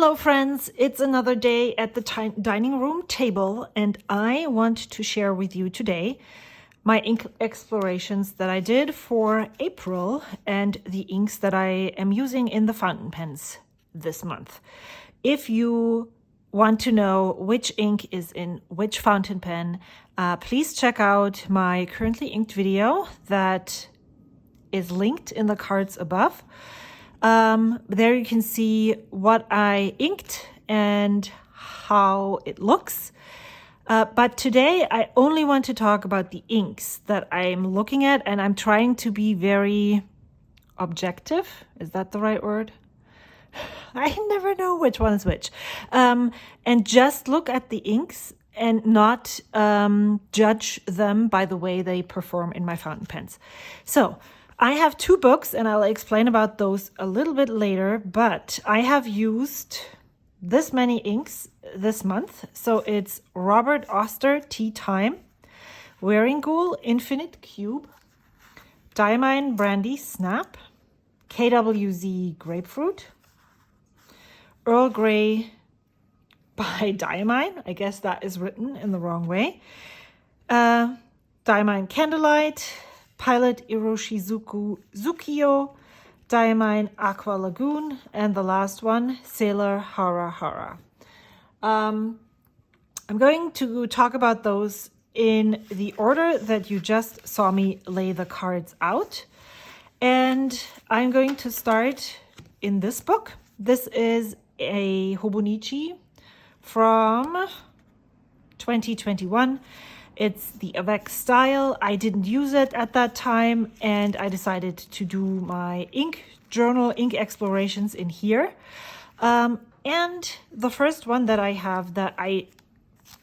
Hello friends, it's another day at the dining room table and I want to share with you today my ink explorations that I did for April and the inks that I am using in the fountain pens this month. If you want to know which ink is in which fountain pen, please check out my currently inked video that is linked in the cards above. There you can see what I inked and how it looks. But today I only want to talk about the inks that I'm looking at, and I'm trying to be very objective. Is that the right word? I never know which one is which. And just look at the inks and not judge them by the way they perform in my fountain pens. So I have two books and I'll explain about those a little bit later, but I have used this many inks this month. So it's Robert Oster Tea Time, Wearingeul Infinite Cube, Diamine Brandy Snap, KWZ Grapefruit, Earl Grey by Diamine. I guess that is written in the wrong way. Diamine Candlelight, Pilot Iroshizuku Tsukio, Diamine Aqua Lagoon, and the last one, Sailor Harahara. I'm going to talk about those in the order that you just saw me lay the cards out. And I'm going to start in this book. This is a Hobonichi from 2021. It's the Avec style. I didn't use it at that time, and I decided to do my ink journal, ink explorations in here. And the first one that I have that I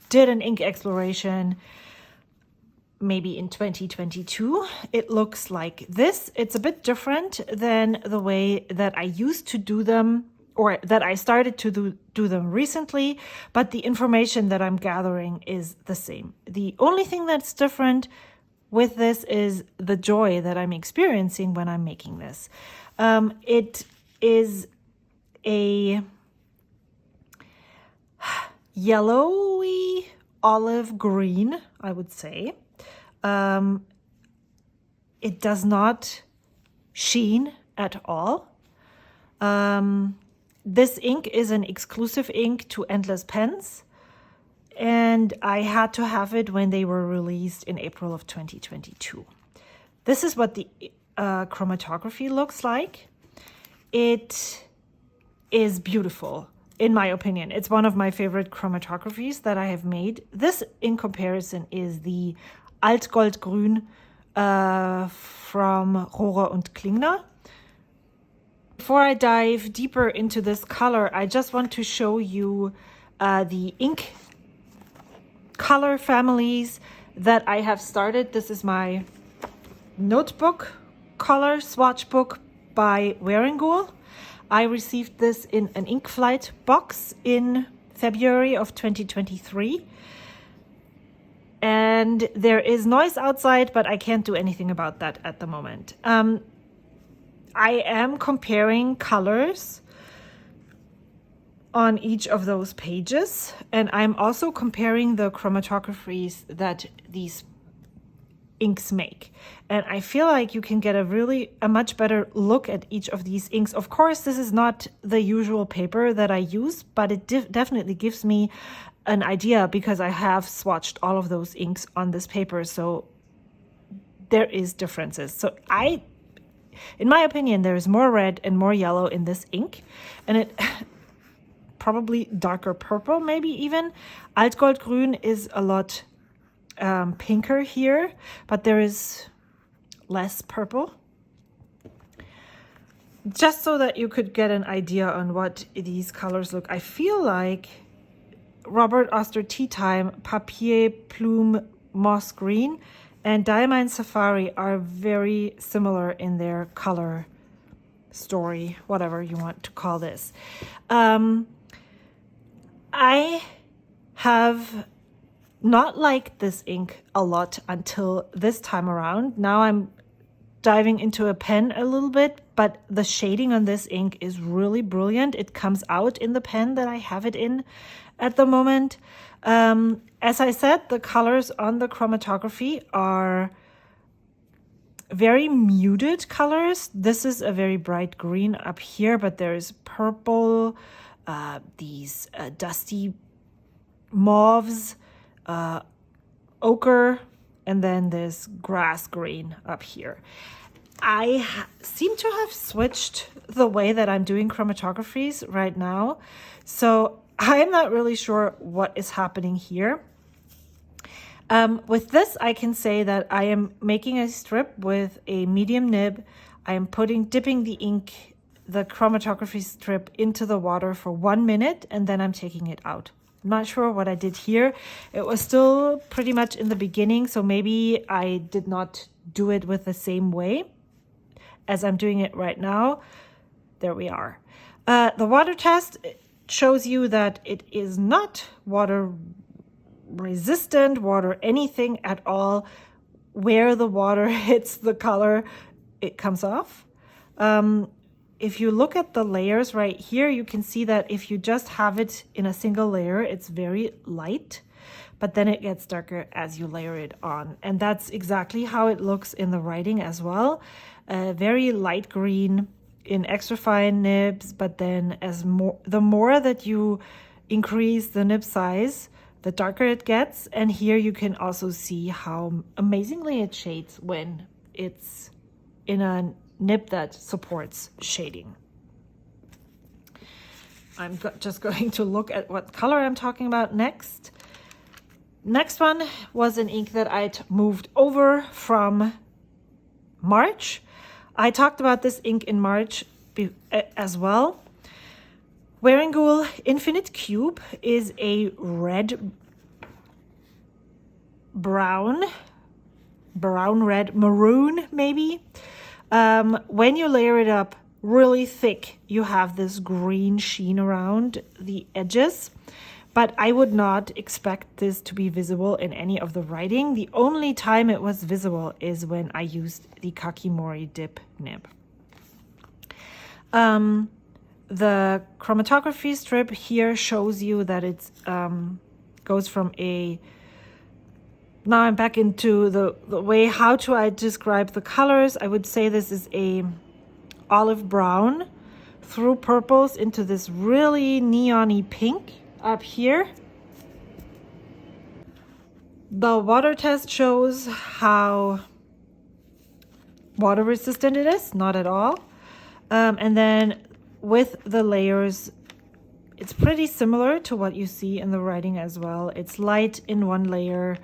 did an ink exploration maybe in 2022, it looks like this. It's a bit different than the way that I used to do them, or that I started to do them recently, but the information that I'm gathering is the same. The only thing that's different with this is the joy that I'm experiencing when I'm making this. It is a yellowy olive green, I would say. It does not sheen at all. This ink is an exclusive ink to Endless Pens, and I had to have it when they were released in April of 2022. This is what the chromatography looks like. It is beautiful, in my opinion. It's one of my favorite chromatographies that I have made. This, in comparison, is the Altgoldgrün from Rohrer und Klingner. Before I dive deeper into this color, I just want to show you the ink color families that I have started. This is my notebook color swatch book by Wearingeul. I received this in an ink flight box in February of 2023. And there is noise outside, but I can't do anything about that at the moment. I am comparing colors on each of those pages, and I'm also comparing the chromatographies that these inks make. And I feel like you can get a much better look at each of these inks. Of course, this is not the usual paper that I use, but it definitely gives me an idea because I have swatched all of those inks on this paper, so there is differences. So in my opinion, there's more red and more yellow in this ink, and it probably darker purple, maybe even. Altgoldgrün is a lot pinker here, but there is less purple. Just so that you could get an idea on what these colors look. I feel like Robert Oster Tea Time, Papier Plume Moss Green, and Diamine Safari are very similar in their color story, whatever you want to call this. I have not liked this ink a lot until this time around. Now I'm diving into a pen a little bit, but the shading on this ink is really brilliant. It comes out in the pen that I have it in at the moment. As I said, the colors on the chromatography are very muted colors. This is a very bright green up here, but there's purple, these dusty mauves, ochre, and then this grass green up here. I seem to have switched the way that I'm doing chromatographies right now, so I'm not really sure what is happening here. With this, I can say that I am making a strip with a medium nib. I am dipping the ink, the chromatography strip, into the water for 1 minute, and then I'm taking it out. I'm not sure what I did here. It was still pretty much in the beginning, so maybe I did not do it with the same way as I'm doing it right now. There we are. The water test shows you that it is not water resistant, water anything at all. Where the water hits the color, it comes off. If you look at the layers right here, you can see that if you just have it in a single layer, it's very light, but then it gets darker as you layer it on. And that's exactly how it looks in the writing as well. Very light green in extra fine nibs, but then the more that you increase the nib size, the darker it gets. And here you can also see how amazingly it shades when it's in a nib that supports shading. I'm just going to look at what color I'm talking about next. Next one was an ink that I'd moved over from March. I talked about this ink in March as well. Wearingeul Infinite Cube is a red, brown, red, maroon maybe. When you layer it up really thick, you have this green sheen around the edges, but I would not expect this to be visible in any of the writing. The only time it was visible is when I used the Kakimori dip nib. The chromatography strip here shows you that it goes from a... Now I'm back into the way, how do I describe the colors? I would say this is a olive brown through purples into this really neon-y pink up here. The water test shows how water resistant it is, not at all. And then with the layers, it's pretty similar to what you see in the writing as well. It's light in one layer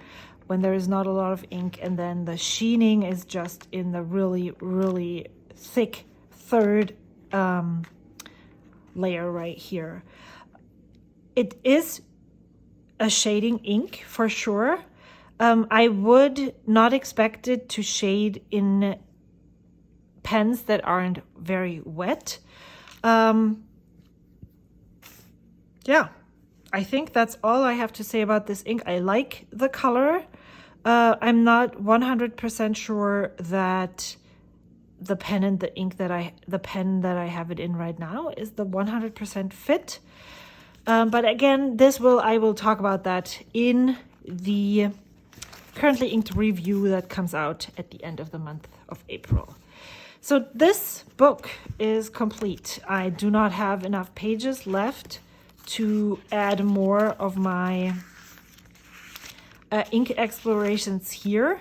when there is not a lot of ink, and then the sheening is just in the really, really thick third layer right here. It is a shading ink for sure. I would not expect it to shade in pens that aren't very wet. Yeah, I think that's all I have to say about this ink. I like the color. I'm not 100% sure that the pen and the ink the pen that I have it in right now is the 100% fit. But again, I will talk about that in the currently inked review that comes out at the end of the month of April. So this book is complete. I do not have enough pages left to add more of my ink explorations here.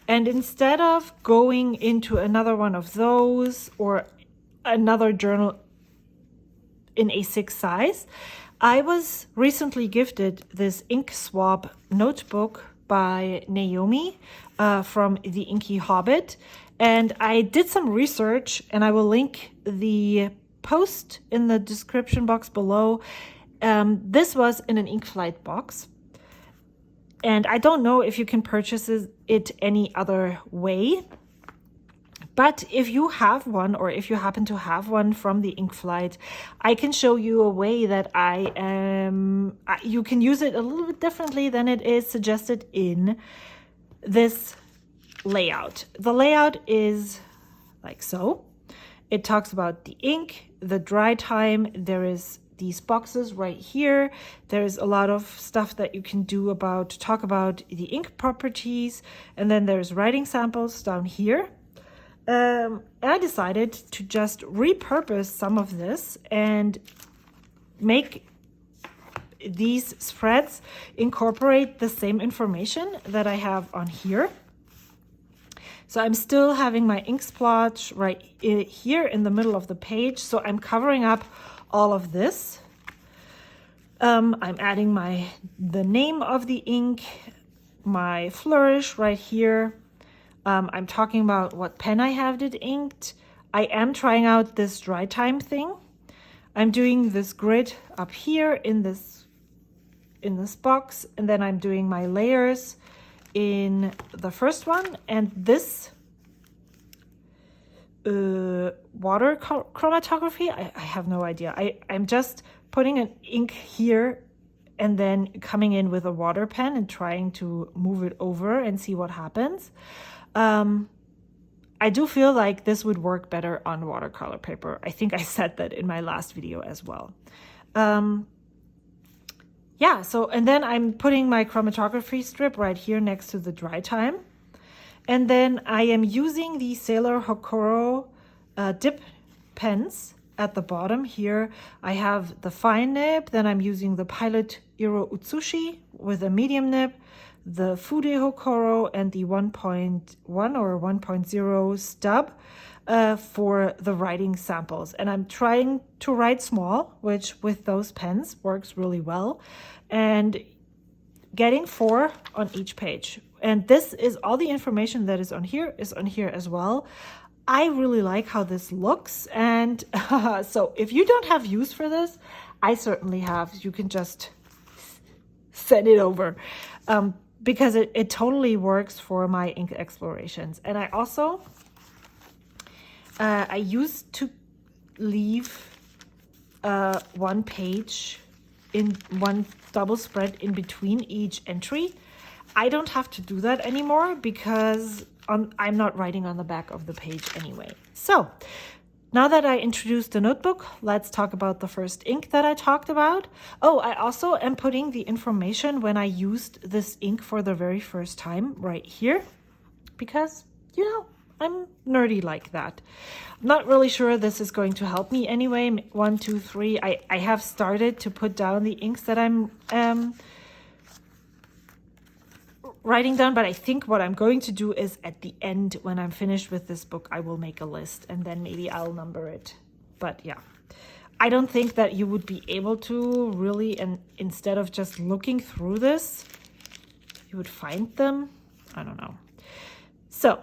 And instead of going into another one of those or another journal in A6 size, I was recently gifted this ink swab notebook by Naomi from the Inky Hobbit. And I did some research, and I will link the post in the description box below. This was in an Inkflight box. And I don't know if you can purchase it any other way. But if you have one, or if you happen to have one from the Inkflight, I can show you a way that you can use it a little bit differently than it is suggested in this layout. The layout is like so. It talks about the ink, the dry time. There is these boxes right here. There's a lot of stuff that you can do to talk about the ink properties. And then there's writing samples down here. I decided to just repurpose some of this and make these spreads incorporate the same information that I have on here. So I'm still having my ink splotch right here in the middle of the page. So I'm covering up all of this. I'm adding the name of the ink, my flourish right here. I'm talking about what pen I have it inked. I am trying out this dry time thing. I'm doing this grid up here in this box, and then I'm doing my layers in the first one, and this water chromatography, I have no idea. I'm just putting an ink here and then coming in with a water pen and trying to move it over and see what happens. I do feel like this would work better on watercolor paper. I think I said that in my last video as well. Yeah, so, and then I'm putting my chromatography strip right here next to the dry time. And then I am using the Sailor Hokoro dip pens at the bottom here. I have the fine nib, then I'm using the Pilot Iro Utsushi with a medium nib, the Fude Hokoro, and the 1.1 or 1.0 stub for the writing samples. And I'm trying to write small, which with those pens works really well, and getting 4 on each page. And this is all the information that is on here as well. I really like how this looks, and so if you don't have use for this, I certainly have. You can just send it over. Because it totally works for my ink explorations. And I also, I used to leave one page in one double spread in between each entry. I don't have to do that anymore because I'm not writing on the back of the page anyway. So now that I introduced the notebook, let's talk about the first ink that I talked about. Oh, I also am putting the information when I used this ink for the very first time right here, because, you know, I'm nerdy like that. I'm not really sure this is going to help me anyway. 1, 2, 3. I have started to put down the inks that I'm writing down, but I think what I'm going to do is at the end, when I'm finished with this book, I will make a list and then maybe I'll number it. But yeah, I don't think that you would be able to really, and instead of just looking through this, you would find them. I don't know. So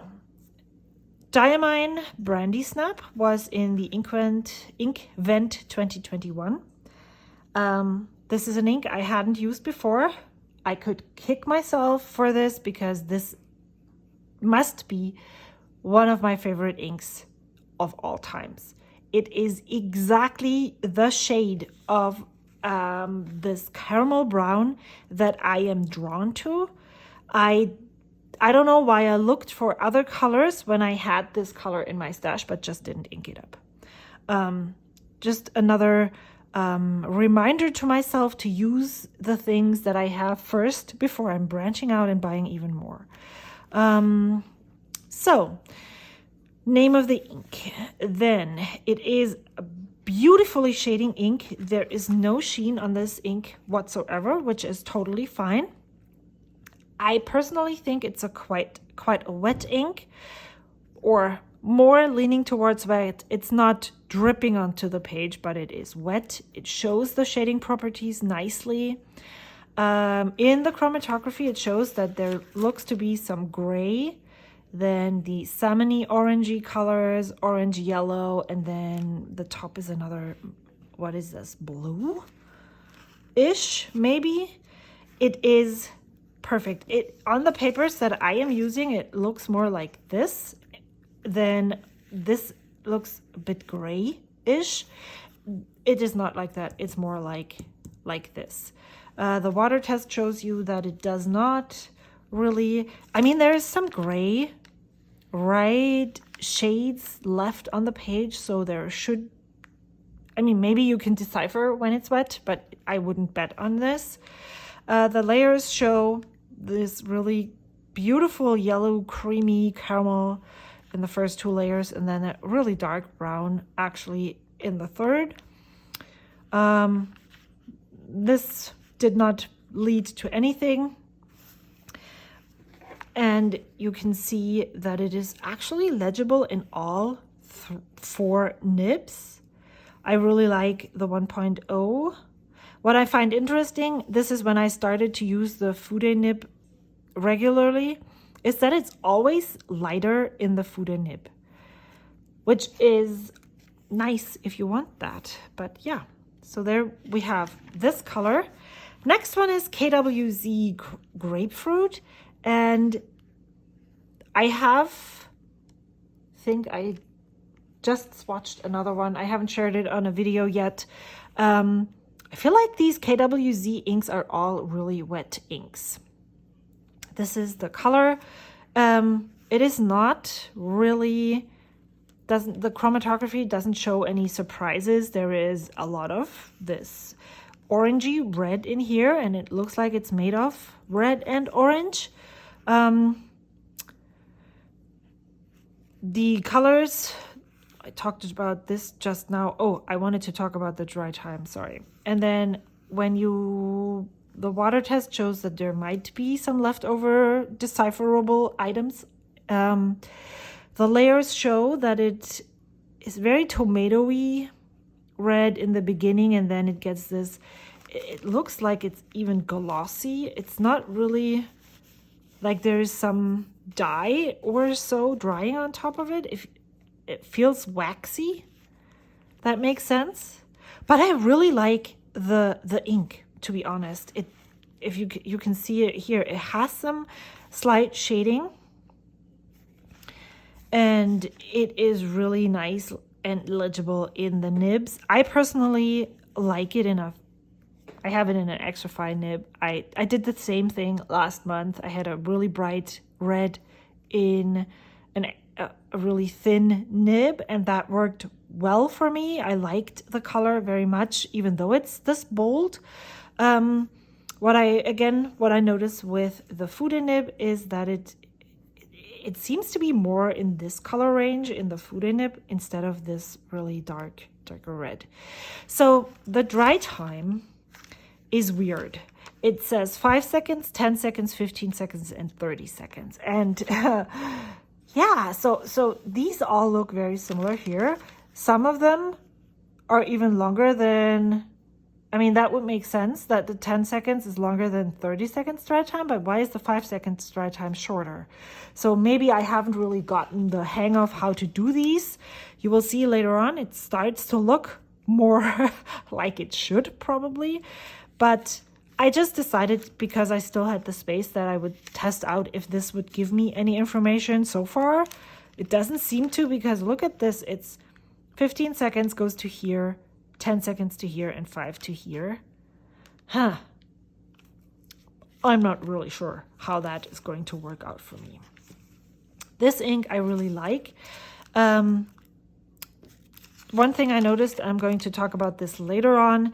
Diamine Brandy Snap was in the Ink Vent 2021. This is an ink I hadn't used before. I could kick myself for this because this must be one of my favorite inks of all times. It is exactly the shade of this caramel brown that I am drawn to. I don't know why I looked for other colors when I had this color in my stash, but just didn't ink it up. Just another reminder to myself to use the things that I have first before I'm branching out and buying even more. So, name of the ink. Then it is a beautifully shading ink. There is no sheen on this ink whatsoever, which is totally fine. I personally think it's a quite a wet ink, or more leaning towards wet. It's not dripping onto the page, but it is wet. It shows the shading properties nicely. In the chromatography, it shows that there looks to be some gray, then the salmony orangey colors, orange yellow, and then the top is another, what is this, blue-ish maybe? It is perfect. It on the papers that I am using, it looks more like this. Then this looks a bit gray-ish. It is not like that. It's more like this. The water test shows you that it does not really, I mean, there is some gray right shades left on the page, so there should, I mean, maybe you can decipher when it's wet, but I wouldn't bet on this. The layers show this really beautiful yellow creamy caramel in the first 2 layers, and then a really dark brown actually in the third. This did not lead to anything. And you can see that it is actually legible in all 4 nibs. I really like the 1.0. What I find interesting, this is when I started to use the Fude nib regularly, is that it's always lighter in the Fude nib, which is nice if you want that. But yeah, so there we have this color. Next one is KWZ Grapefruit. And I think I just swatched another one. I haven't shared it on a video yet. I feel like these KWZ inks are all really wet inks. This is the color. It is not really, the chromatography doesn't show any surprises. There is a lot of this orangey red in here, and it looks like it's made of red and orange. The colors, I talked about this just now. Oh, I wanted to talk about the dry time, sorry. And then when the water test shows that there might be some leftover decipherable items. The layers show that it is very tomatoey red in the beginning, and then it gets this, it looks like it's even glossy. It's not really like there's some dye or so drying on top of it. If it feels waxy, that makes sense. But I really like the ink, to be honest. If you can see it here, it has some slight shading, and it is really nice and legible in the nibs. I personally like it in I have it in an extra fine nib. I did the same thing last month. I had a really bright red in a really thin nib, and that worked well for me. I liked the color very much, even though it's this bold. What I noticed with the Fude nib is that it seems to be more in this color range in the Fude nib instead of this really darker red. So the dry time is weird. It says 5 seconds, 10 seconds, 15 seconds, and 30 seconds. And yeah, so these all look very similar here. Some of them are even longer than, I mean, that would make sense that the 10 seconds is longer than 30 seconds dry time, but why is the 5 seconds dry time shorter? So maybe I haven't really gotten the hang of how to do these. You will see later on, it starts to look more like it should probably. But I just decided, because I still had the space, that I would test out if this would give me any information. So far, it doesn't seem to, because look at this. It's 15 seconds goes to here, 10 seconds to here, and 5 to here. I'm not really sure how that is going to work out for me. This ink I really like. One thing I noticed, I'm going to talk about this later on,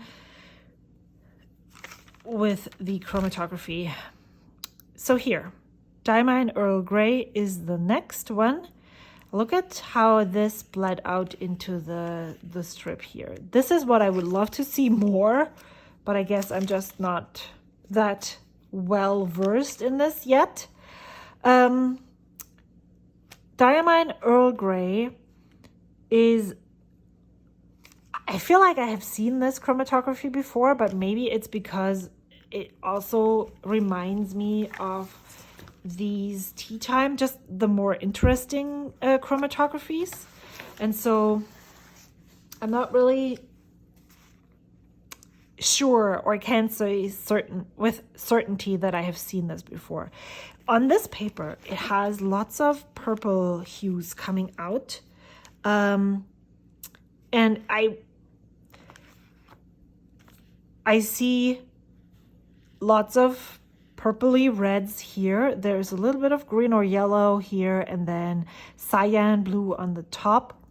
with the chromatography. So here, Diamine Earl Grey is the next one. Look at how this bled out into the strip here. This is what I would love to see more, but I guess I'm just not that well versed in this yet. Diamine Earl Grey is, I feel like I have seen this chromatography before, but maybe it's because it also reminds me of these tea time, just the more interesting chromatographies. And so I'm not really sure, or can't say with certainty that I have seen this before. On this paper, it has lots of purple hues coming out. And I see lots of purpley reds here. There's a little bit of green or yellow here, and then cyan blue on the top.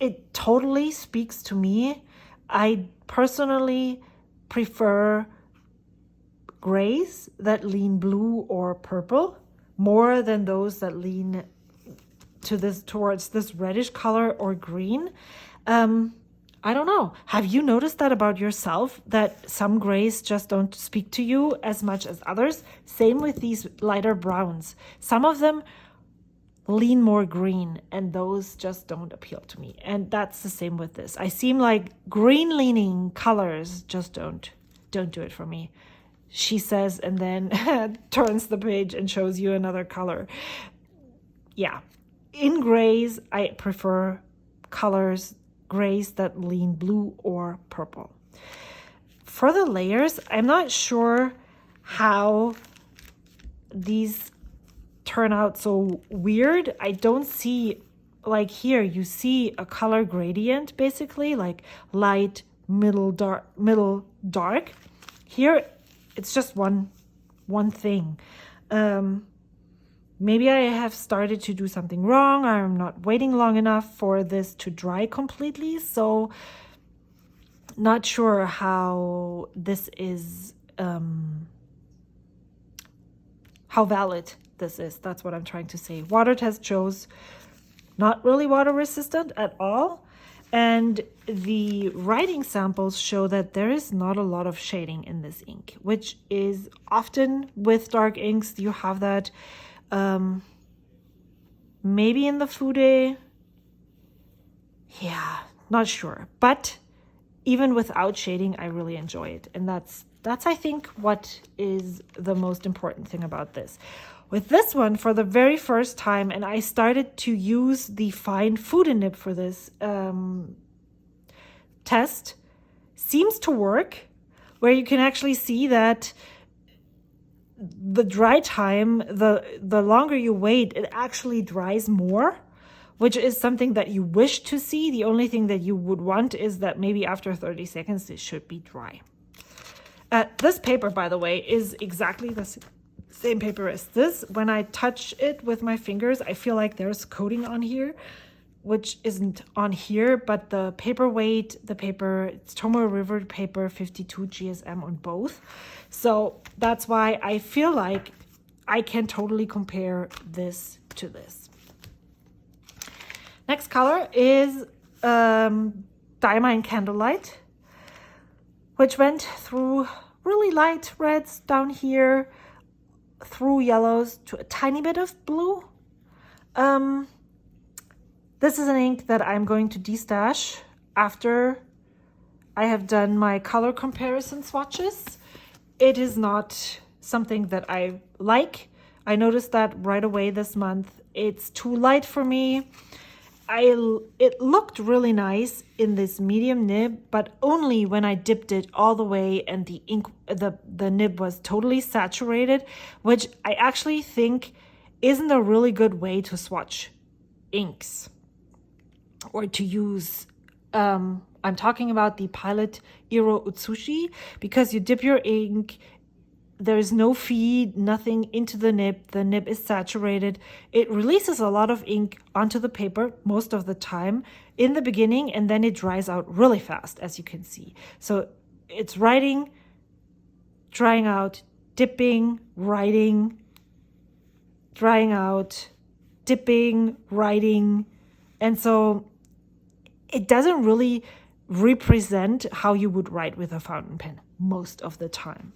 It totally speaks to me. I personally prefer grays that lean blue or purple more than those that lean towards this reddish color or green. I don't know. Have you noticed that about yourself, that some grays just don't speak to you as much as others? Same with these lighter browns. Some of them lean more green, and those just don't appeal to me. And that's the same with this. I seem like green leaning colors just don't do it for me, she says, and then turns the page and shows you another color. Yeah, in grays, I prefer grays that lean blue or purple. For the layers, I'm not sure how these turn out so weird. I don't see, like here, you see a color gradient, basically, like light, middle, dark. Here, it's just one thing. Maybe I have started to do something wrong. I'm not waiting long enough for this to dry completely. So not sure how this is, how valid this is. That's what I'm trying to say. Water test shows not really water resistant at all. And the writing samples show that there is not a lot of shading in this ink, which is often with dark inks, you have that. Maybe in the Fude, yeah, not sure. But even without shading, I really enjoy it. And that's I think what is the most important thing about this. With this one, for the very first time, and I started to use the fine Fude nib for this test, seems to work, where you can actually see that the dry time, the longer you wait, it actually dries more, which is something that you wish to see. The only thing that you would want is that maybe after 30 seconds, it should be dry. This paper, by the way, is exactly the same paper as this. When I touch it with my fingers, I feel like there's coating on here, which isn't on here, but the paper weight, it's Tomoe River paper 52 GSM on both. So that's why I feel like I can totally compare this to this. Next color is Diamine Candlelight, which went through really light reds down here, through yellows to a tiny bit of blue. This is an ink that I'm going to destash after I have done my color comparison swatches. It is not something that I like. I noticed that right away this month. It's too light for me. It looked really nice in this medium nib, but only when I dipped it all the way and the ink, the nib was totally saturated, which I actually think isn't a really good way to swatch inks or to use. I'm talking about the Pilot Iroshizuku, because you dip your ink, there's no feed, nothing into the nib is saturated. It releases a lot of ink onto the paper most of the time in the beginning, and then it dries out really fast, as you can see. So it's writing, drying out, dipping, writing, drying out, dipping, writing. And so it doesn't really represent how you would write with a fountain pen most of the time.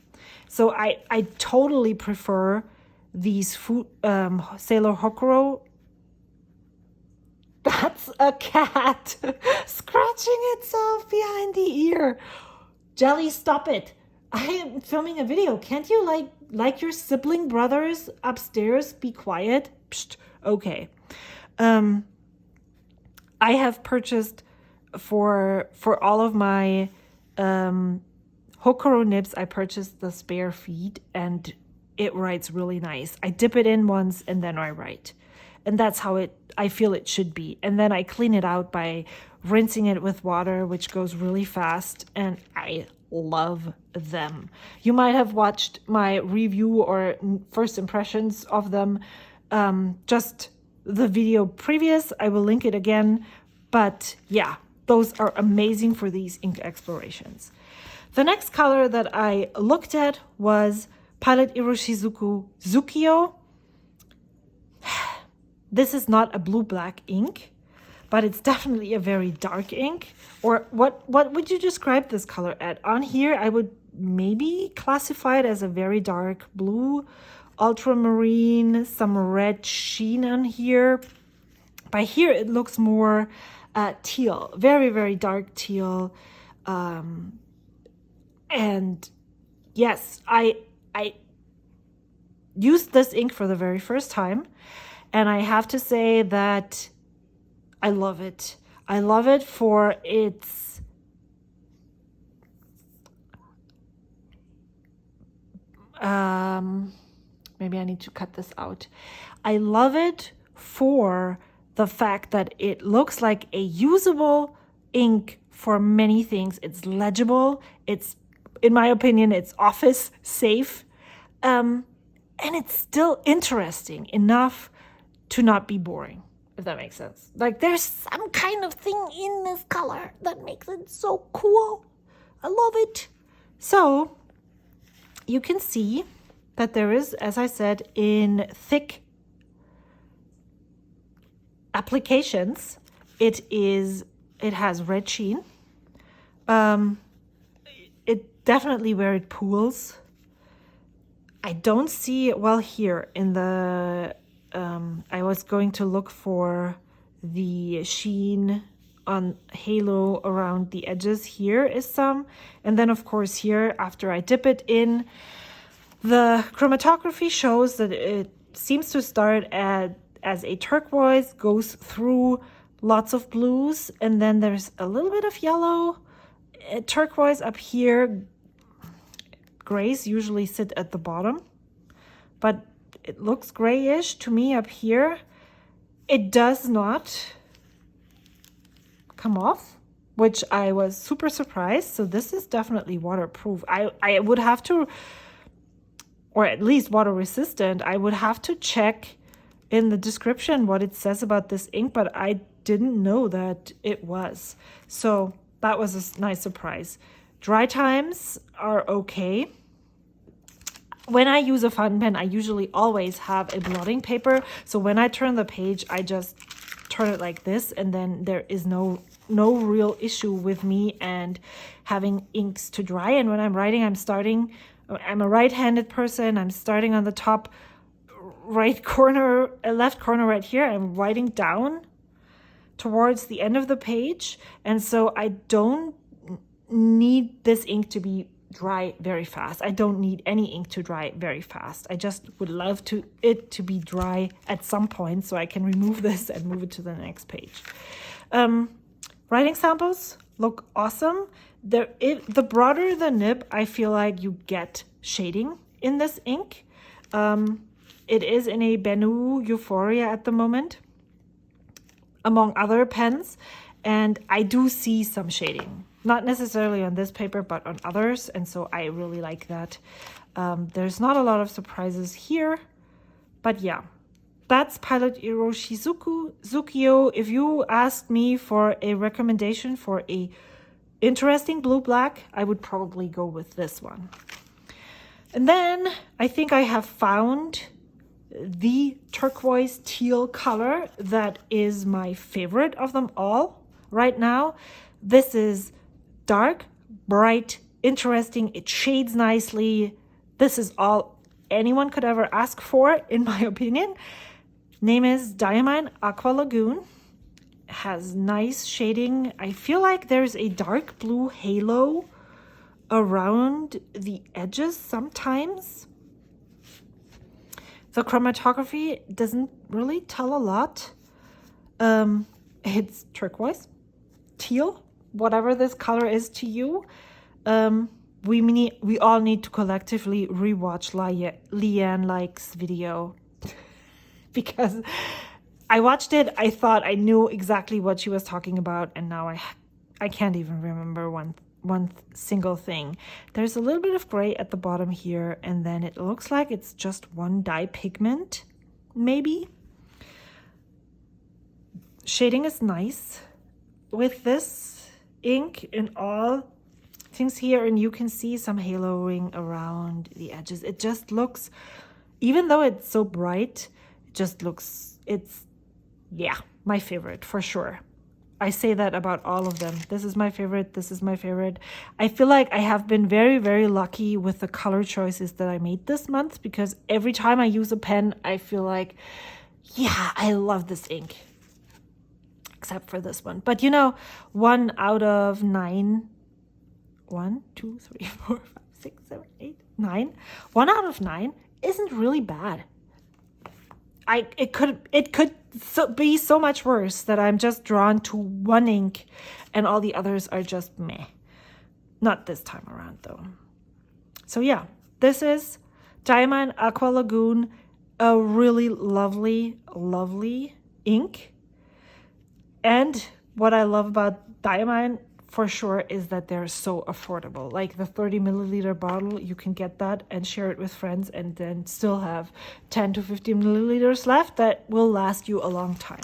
So I totally prefer these Sailor Hokuro. That's a cat scratching itself behind the ear. Jelly, stop it. I am filming a video. Can't you like your sibling brothers upstairs be quiet? Psst. Okay. I have purchased for all of my Hokuro nibs, I purchased the spare feed, and it writes really nice. I dip it in once and then I write. And that's how I feel it should be. And then I clean it out by rinsing it with water, which goes really fast. And I love them. You might have watched my review or first impressions of them, just the video previous. I will link it again. But yeah, those are amazing for these ink explorations. The next color that I looked at was Palette Iroshizuku Zukio. This is not a blue-black ink, but it's definitely a very dark ink. Or what would you describe this color at? On here, I would maybe classify it as a very dark blue, ultramarine, some red sheen on here. By here, it looks more teal, very, very dark teal. And yes, I used this ink for the very first time, and I have to say that I love it. I love it for its maybe I need to cut this out. I love it for the fact that it looks like a usable ink for many things. It's legible. It's, in my opinion, it's office safe. And it's still interesting enough to not be boring, if that makes sense. Like, there's some kind of thing in this color that makes it so cool. I love it. So you can see that there is, as I said, in thick applications, it has red sheen. It definitely where it pools. I don't see it well here in the, I was going to look for the sheen on halo around the edges. Here is some. And then of course here, after I dip it in, the chromatography shows that it seems to start as a turquoise, goes through lots of blues, and then there's a little bit of yellow, turquoise up here. Grays usually sit at the bottom, but it looks grayish to me up here. It does not come off, which I was super surprised. So this is definitely waterproof. I would have to, or at least water resistant. I would have to check in the description what it says about this ink, but I didn't know that it was. So that was a nice surprise. Dry times are okay. When I use a fountain pen, I usually always have a blotting paper. So when I turn the page, I just turn it like this, and then there is no real issue with me and having inks to dry. And when I'm writing, I'm a right-handed person. I'm starting on the top right corner, left corner right here. I'm writing down towards the end of the page. And so I don't need this ink to be dry very fast. I don't need any ink to dry very fast. I just would love it to be dry at some point so I can remove this and move it to the next page. Writing samples look awesome. The broader the nib, I feel like you get shading in this ink. It is in a Bennu Euphoria at the moment, among other pens, and I do see some shading. Not necessarily on this paper, but on others, and so I really like that. There's not a lot of surprises here, but yeah. That's Palette Iroshizuku Zukio. If you asked me for a recommendation for a interesting blue-black, I would probably go with this one. And then I think I have found the turquoise teal color that is my favorite of them all right now. This is dark, bright, interesting. It shades nicely. This is all anyone could ever ask for, in my opinion. Name is Diamine Aqua Lagoon. Has nice shading. I feel like there's a dark blue halo around the edges sometimes. The chromatography doesn't really tell a lot. It's turquoise, teal, whatever this color is to you. We all need to collectively rewatch Leanne Likes video because I watched it. I thought I knew exactly what she was talking about, and now I can't even remember one single thing. There's a little bit of gray at the bottom here, and then it looks like it's just one dye pigment, maybe. Shading is nice with this ink in all things here, and you can see some haloing around the edges. It just looks, even though it's so bright, it just looks, yeah, my favorite for sure. I say that about all of them. This is my favorite. This is my favorite. I feel like I have been very, very lucky with the color choices that I made this month, because every time I use a pen, I feel like, yeah, I love this ink. Except for this one. But 1 out of 9, 1, 2, 3, 4, 5, 6, 7, 8, 9. 1 out of 9 isn't really bad. It could be so much worse that I'm just drawn to one ink and all the others are just meh. Not this time around though. So yeah, this is Diamine Aqua Lagoon, a really lovely, lovely ink. And what I love about Diamine for sure is that they're so affordable. Like the 30 milliliter bottle, you can get that and share it with friends and then still have 10 to 15 milliliters left that will last you a long time.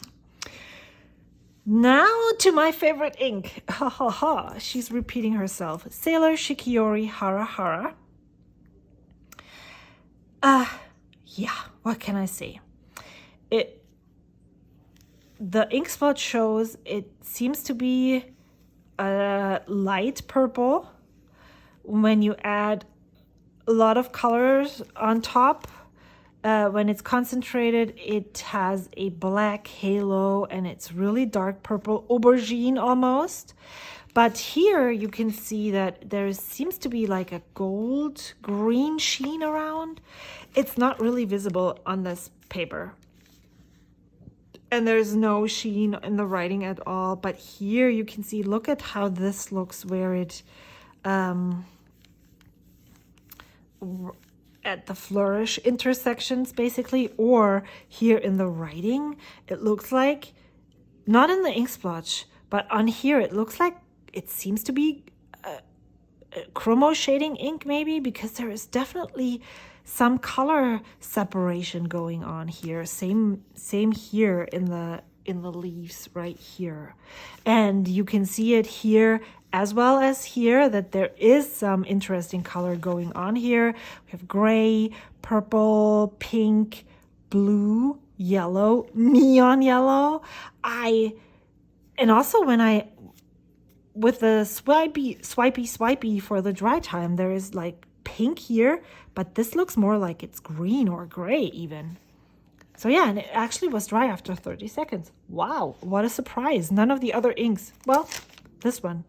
Now to my favorite ink. Ha ha ha. She's repeating herself. Sailor Shikiori Harahara. Yeah, what can I say? The ink spot shows it seems to be a light purple. When you add a lot of colors on top, when it's concentrated, it has a black halo and it's really dark purple, aubergine almost. But here you can see that there seems to be like a gold green sheen around. It's not really visible on this paper. And there's no sheen in the writing at all. But here you can see, look at how this looks where it, at the flourish intersections basically, or here in the writing, it looks like, not in the ink splotch, but on here it looks like it seems to be chromo shading ink maybe, because there is definitely some color separation going on here. Same here in the leaves right here. And you can see it here as well as here that there is some interesting color going on here. We have gray, purple, pink, blue, yellow, neon yellow. And also when with the swipey for the dry time, there is like pink here, but this looks more like it's green or gray even. So yeah, and it actually was dry after 30 seconds. Wow, what a surprise. None of the other inks. Well, this one.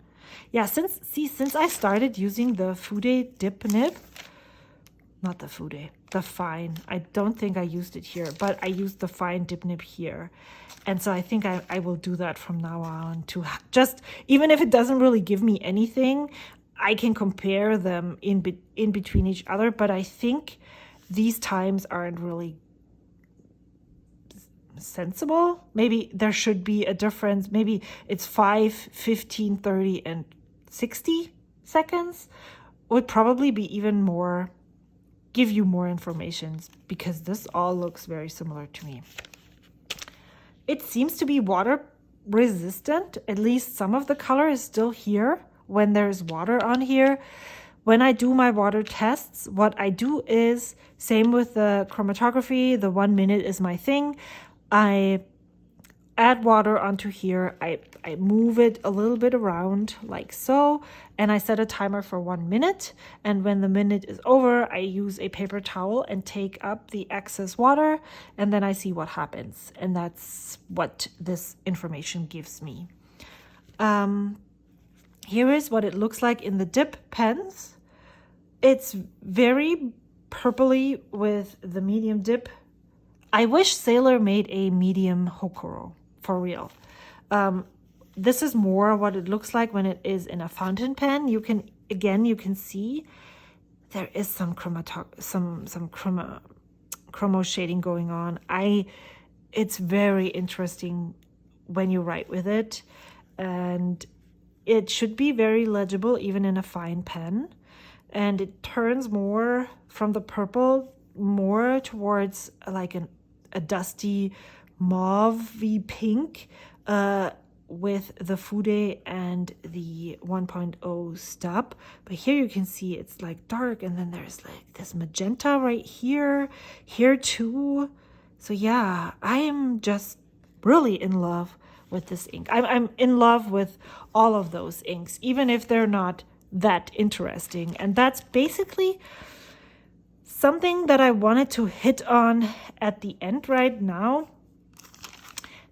Yeah, since I started using the Fude dip nib, not the Fude, the fine. I don't think I used it here, but I used the fine dip nib here. And so I think I will do that from now on to just, even if it doesn't really give me anything, I can compare them in between each other. But I think these times aren't really sensible. Maybe there should be a difference. Maybe it's 5, 15, 30, and 60 seconds would probably be even more, give you more information, because this all looks very similar to me. It seems to be water resistant. At least some of the color is still here when there's water on here. When I do my water tests, what I do is, same with the chromatography, the 1 minute is my thing. I add water onto here. I move it a little bit around like so, and I set a timer for 1 minute. And when the minute is over, I use a paper towel and take up the excess water, and then I see what happens. And that's what this information gives me. Here is what it looks like in the dip pens. It's very purpley with the medium dip. I wish Sailor made a medium Hokoro, for real. This is more what it looks like when it is in a fountain pen. You can see there is some chromo shading going on. It's very interesting when you write with it. And it should be very legible even in a fine pen. And it turns more from the purple more towards like a dusty mauve-y pink with the Fude and the 1.0 stub. But here you can see it's like dark, and then there's like this magenta right here too. So yeah, I am just really in love with this ink. I'm in love with all of those inks, even if they're not that interesting. And that's basically something that I wanted to hit on at the end right now.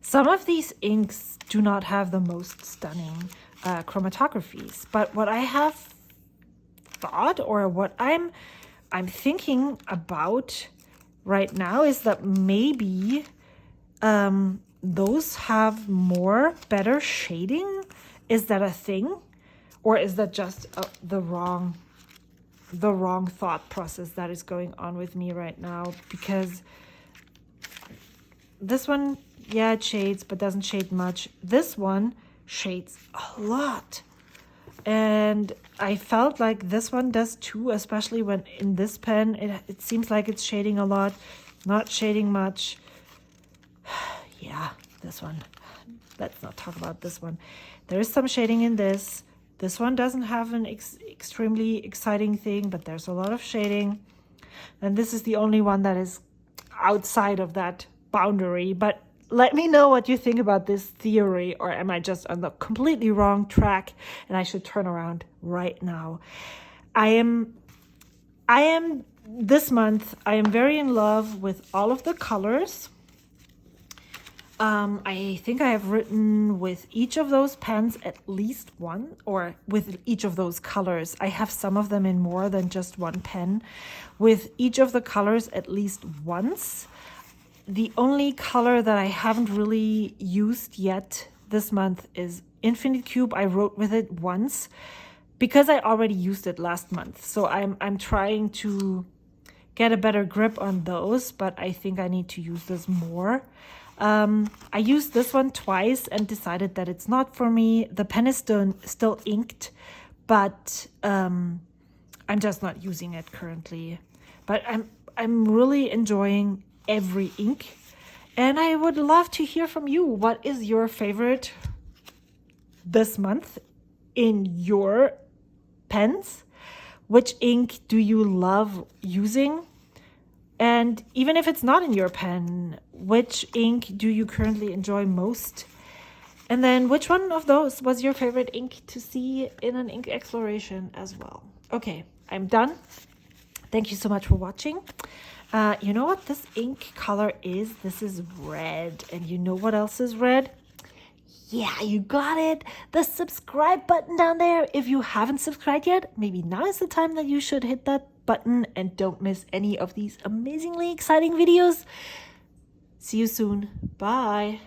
Some of these inks do not have the most stunning chromatographies, but what I have thought, or what I'm thinking about right now, is that maybe those have better shading. Is that a thing? Or is that just the wrong thought process that is going on with me right now? Because this one, yeah, it shades, but doesn't shade much. This one shades a lot. And I felt like this one does too, especially when in this pen, it seems like it's shading a lot, not shading much. Yeah, this one. Let's not talk about this one. There is some shading in this. This one doesn't have an extremely exciting thing, but there's a lot of shading. And this is the only one that is outside of that boundary. But let me know what you think about this theory, or am I just on the completely wrong track and I should turn around right now? This month, I am very in love with all of the colors. I think I have written with each of those pens at least one, or with each of those colors. I have some of them in more than just one pen. With each of the colors at least once. The only color that I haven't really used yet this month is Infinite Cube. I wrote with it once because I already used it last month. So I'm trying to get a better grip on those, but I think I need to use this more. I used this one twice and decided that it's not for me. The pen is still inked, but I'm just not using it currently. But I'm really enjoying every ink, and I would love to hear from you. What is your favorite this month in your pens? Which ink do you love using? And even if it's not in your pen, which ink do you currently enjoy most? And then which one of those was your favorite ink to see in an ink exploration as well? Okay, I'm done. Thank you so much for watching. You know what this ink color is? This is red. And you know what else is red? Yeah, you got it. The subscribe button down there. If you haven't subscribed yet, maybe now is the time that you should hit that button and don't miss any of these amazingly exciting videos. See you soon. Bye.